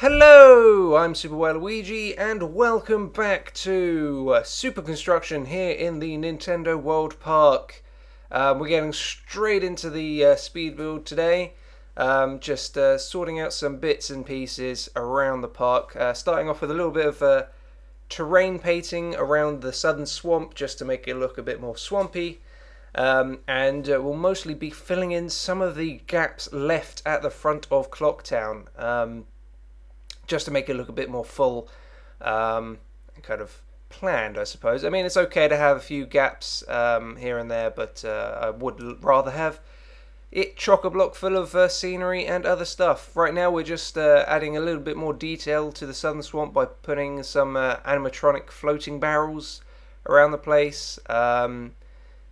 Hello, I'm SupaWaluigi and welcome back to SupaConstruction here in the Nintendo World Park. We're getting straight into the speed build today, just sorting out some bits and pieces around the park, starting off with a little bit of terrain painting around the southern swamp just to make it look a bit more swampy. And we'll mostly be filling in some of the gaps left at the front of Clocktown. Just to make it look a bit more full and kind of planned, I suppose. I mean, it's okay to have a few gaps here and there, but I would rather have it chock-a-block full of scenery and other stuff. Right now we're just adding a little bit more detail to the southern swamp by putting some animatronic floating barrels around the place.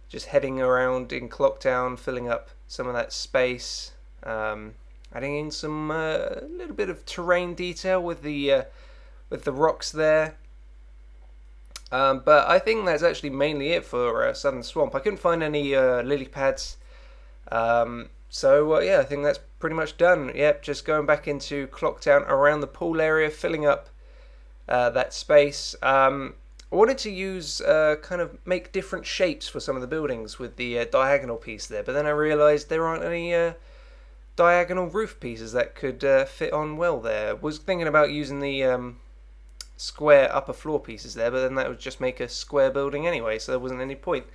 Just heading around in Clocktown, filling up some of that space. Adding in some little bit of terrain detail with the rocks there. But I think that's actually mainly it for Southern Swamp. I couldn't find any lily pads. So yeah, I think that's pretty much done. Yep, just going back into Clocktown around the pool area, filling up that space. I wanted to use kind of make different shapes for some of the buildings with the diagonal piece there, but then I realised there aren't any diagonal roof pieces that could fit on well there. Was thinking about using the square upper floor pieces there, but then that would just make a square building anyway, so there wasn't any point.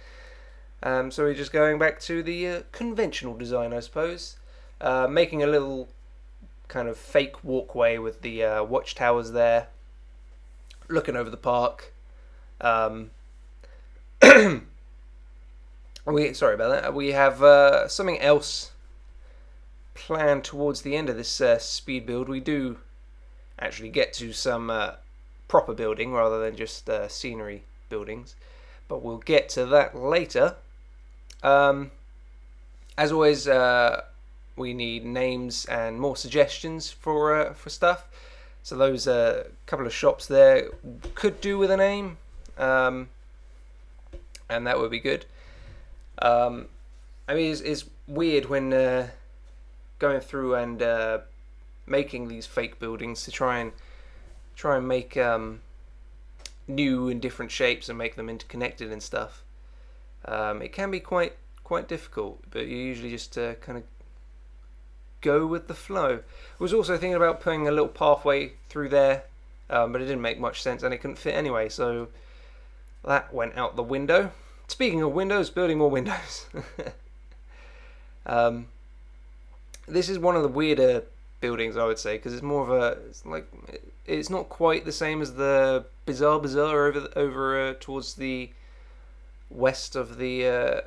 So we're just going back to the conventional design, I suppose. Making a little kind of fake walkway with the watchtowers there, looking over the park. Sorry about that. We have something else planned towards the end of this speed build. We do actually get to some proper building rather than just scenery buildings, but we'll get to that later. As always, we need names and more suggestions for stuff. So those couple of shops there could do with a name, and that would be good. I mean, it's weird when going through and making these fake buildings to try and make new and different shapes and make them interconnected and stuff. It can be quite difficult, but you usually just kind of go with the flow. I was also thinking about putting a little pathway through there, but it didn't make much sense and it couldn't fit anyway, so that went out the window. Speaking of windows, building more windows. This is one of the weirder buildings, I would say, because it's more of it's not quite the same as the Bizarre Bazaar over towards the west of the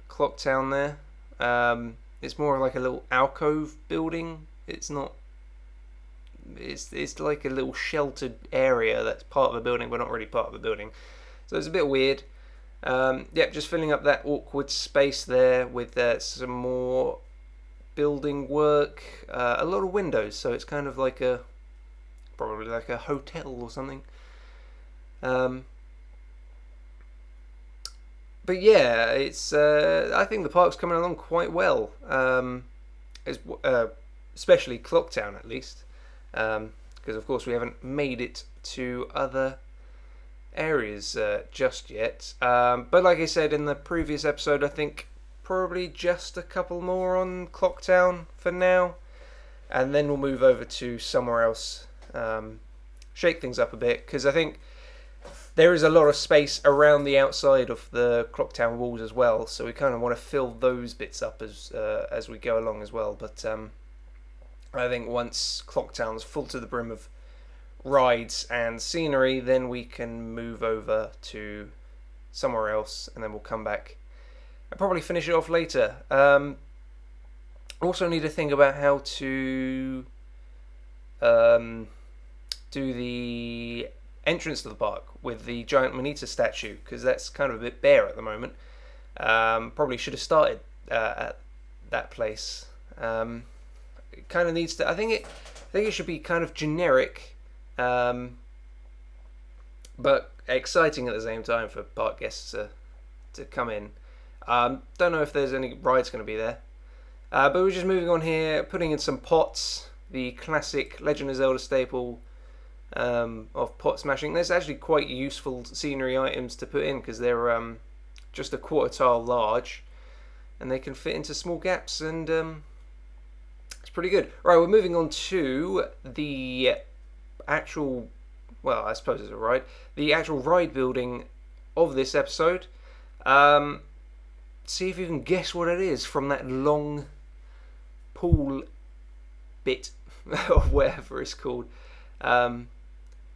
Clocktown there. It's more like a little alcove building. It's not. It's like a little sheltered area that's part of a building, but not really part of a building. So it's a bit weird. Yep, just filling up that awkward space there with some more building work, a lot of windows, so it's kind of like probably like a hotel or something. But yeah, it's I think the park's coming along quite well, especially Clocktown at least, because of course we haven't made it to other areas just yet. But like I said in the previous episode, I think probably just a couple more on Clocktown for now, and then we'll move over to somewhere else, shake things up a bit, because I think there is a lot of space around the outside of the Clocktown walls as well, so we kind of want to fill those bits up as we go along as well. But I think once Clocktown's full to the brim of rides and scenery, then we can move over to somewhere else, and then we'll come back and probably finish it off later. Also need to think about how to do the entrance to the park with the giant Monita statue, because that's kind of a bit bare at the moment. Probably should have started at that place. It kind of needs to. I think it should be kind of generic, but exciting at the same time for park guests to come in. Don't know if there's any rides going to be there. But we're just moving on here, putting in some pots the classic Legend of Zelda staple of pot smashing. There's actually quite useful scenery items to put in because they're just a quarter tile large, and they can fit into small gaps, and it's pretty good. Right, we're moving on to the actual, well, I suppose it's a ride, the actual ride building of this episode. See if you can guess what it is from that long pool bit, or whatever it's called.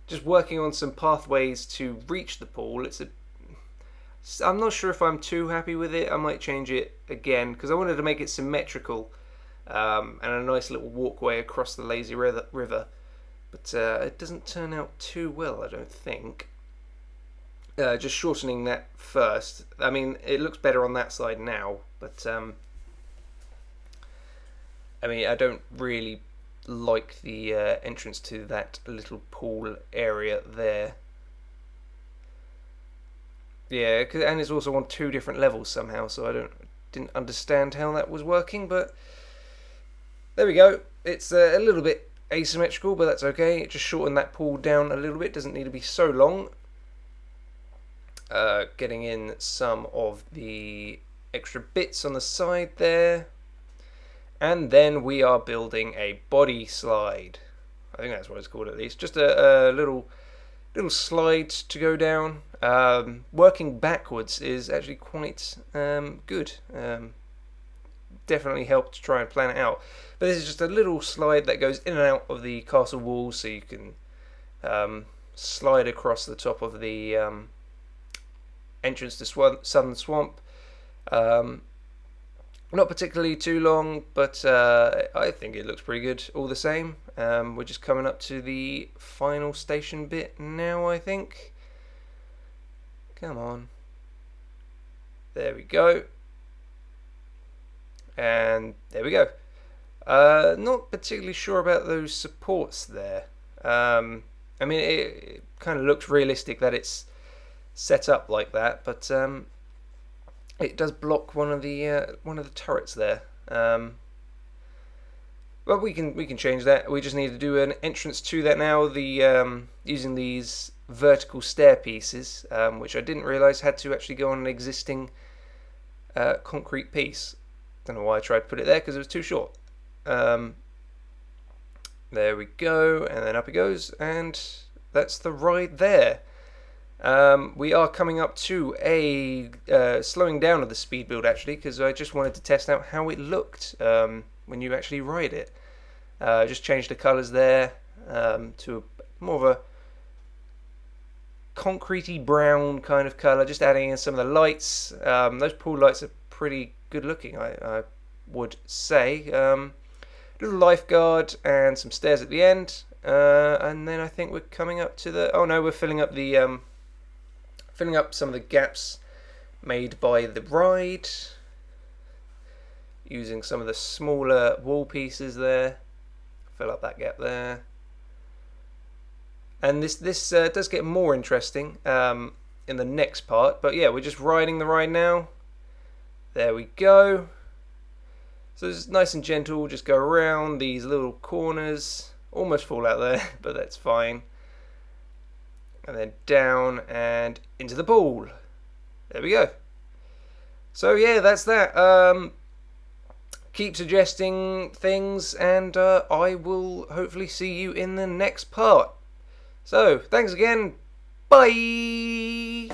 Just working on some pathways to reach the pool. I'm not sure if I'm too happy with it. I might change it again because I wanted to make it symmetrical, and a nice little walkway across the lazy river. But it doesn't turn out too well, I don't think. Just shortening that first. I mean, it looks better on that side now, but I mean, I don't really like the entrance to that little pool area there. Yeah, and it's also on 2 different levels somehow, so I didn't understand how that was working, but there we go. It's a little bit asymmetrical, but that's okay. It just shortened that pool down a little bit. Doesn't need to be so long. Getting in some of the extra bits on the side there. And then we are building a body slide. I think that's what it's called at least. Just a little slide to go down. Working backwards is actually quite good. Definitely helped to try and plan it out. But this is just a little slide that goes in and out of the castle walls, so you can slide across the top of the entrance to Southern Swamp. Not particularly too long, but I think it looks pretty good all the same. We're just coming up to the final station bit now, I think. Come on. There we go. And there we go. Not particularly sure about those supports there. I mean, it kind of looks realistic that it's set up like that, but it does block one of the turrets there. But we can change that. We just need to do an entrance to that now. The using these vertical stair pieces, which I didn't realise had to actually go on an existing concrete piece. Don't know why I tried to put it there because it was too short. There we go, and then up it goes, and that's the ride there. We are coming up to a slowing down of the speed build actually, because I just wanted to test out how it looked when you actually ride it. Just changed the colours there to more of a concretey brown kind of colour, just adding in some of the lights. Those pool lights are pretty good looking, I would say. Little lifeguard and some stairs at the end, and then I think we're coming up to the, oh no, we're filling up the filling up some of the gaps made by the ride, using some of the smaller wall pieces there. Fill up that gap there. And this does get more interesting in the next part, but yeah, we're just riding the ride now. There we go. So it's nice and gentle, just go around these little corners, almost fall out there, but that's fine. And then down and into the pool. There we go. So yeah, that's that. Keep suggesting things, and I will hopefully see you in the next part. So, thanks again. Bye!